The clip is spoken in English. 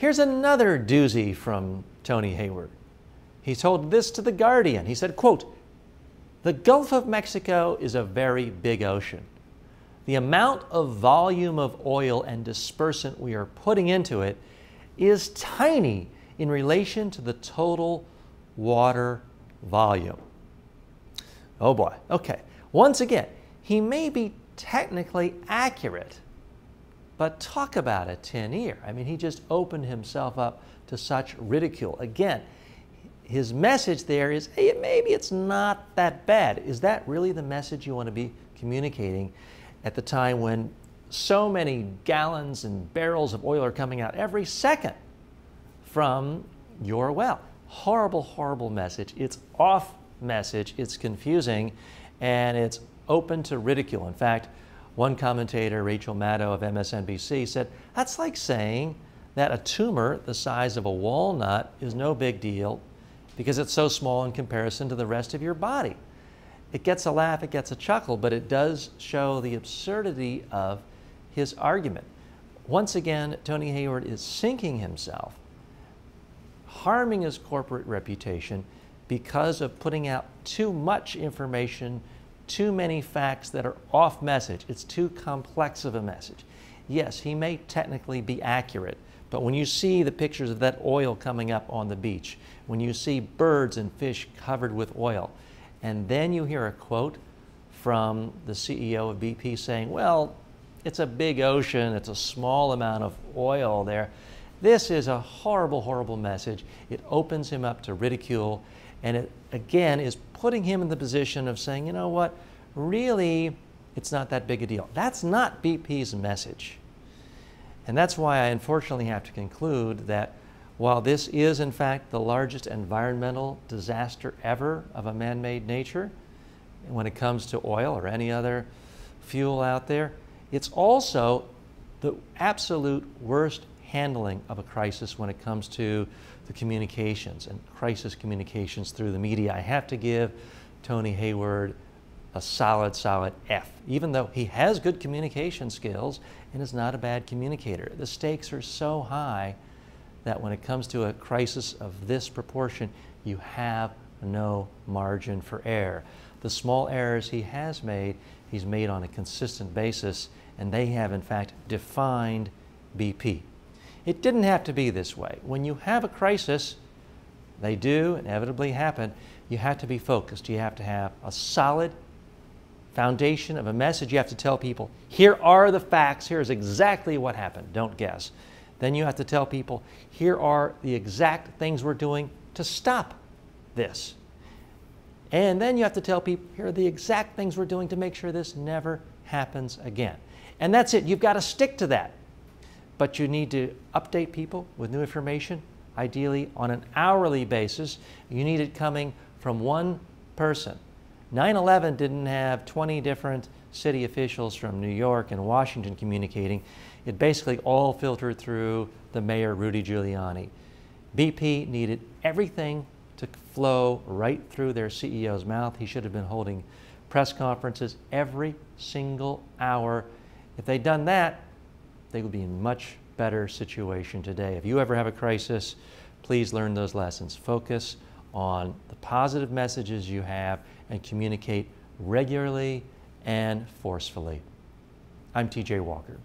Here's another doozy from Tony Hayward. He told this to The Guardian. He said, quote, "The Gulf of Mexico is a very big ocean. The amount of volume of oil and dispersant we are putting into it is tiny in relation to the total water volume." Oh boy, okay. Once again, he may be technically accurate, but talk about a tin ear. I mean, he just opened himself up to such ridicule. Again, his message there is, hey, maybe it's not that bad. Is that really the message you want to be communicating at the time when so many gallons and barrels of oil are coming out every second from your well? Horrible, horrible message. It's off message, it's confusing, and it's open to ridicule. In fact, one commentator, Rachel Maddow of MSNBC, said, that's like saying that a tumor the size of a walnut is no big deal because it's so small in comparison to the rest of your body. It gets a laugh, it gets a chuckle, but it does show the absurdity of his argument. Once again, Tony Hayward is sinking himself, harming his corporate reputation because of putting out too much information, too many facts that are off message. It's too complex of a message. Yes, he may technically be accurate, but when you see the pictures of that oil coming up on the beach, when you see birds and fish covered with oil, and then you hear a quote from the CEO of BP saying, well, it's a big ocean, it's a small amount of oil there. This is a horrible, horrible message. It opens him up to ridicule, and it, again, is putting him in the position of saying, you know what, really, it's not that big a deal. That's not BP's message. And that's why I unfortunately have to conclude that while this is, in fact, the largest environmental disaster ever of a man-made nature, when it comes to oil or any other fuel out there, it's also the absolute worst handling of a crisis when it comes to the communications and crisis communications through the media. I have to give Tony Hayward a solid, solid F, even though he has good communication skills and is not a bad communicator. The stakes are so high that when it comes to a crisis of this proportion, you have no margin for error. The small errors he has made, he's made on a consistent basis, and they have in fact defined BP. It didn't have to be this way. When you have a crisis, they do inevitably happen, you have to be focused. You have to have a solid foundation of a message. You have to tell people, here are the facts, here's exactly what happened, don't guess. Then you have to tell people, here are the exact things we're doing to stop this. And then you have to tell people, here are the exact things we're doing to make sure this never happens again. And that's it, you've got to stick to that. But you need to update people with new information, ideally on an hourly basis. You need it coming from one person. 9/11 didn't have 20 different city officials from New York and Washington communicating. It basically all filtered through the mayor, Rudy Giuliani. BP needed everything to flow right through their CEO's mouth. He should have been holding press conferences every single hour. If they'd done that, they would be in a much better situation today. If you ever have a crisis, please learn those lessons. Focus on the positive messages you have and communicate regularly and forcefully. I'm TJ Walker.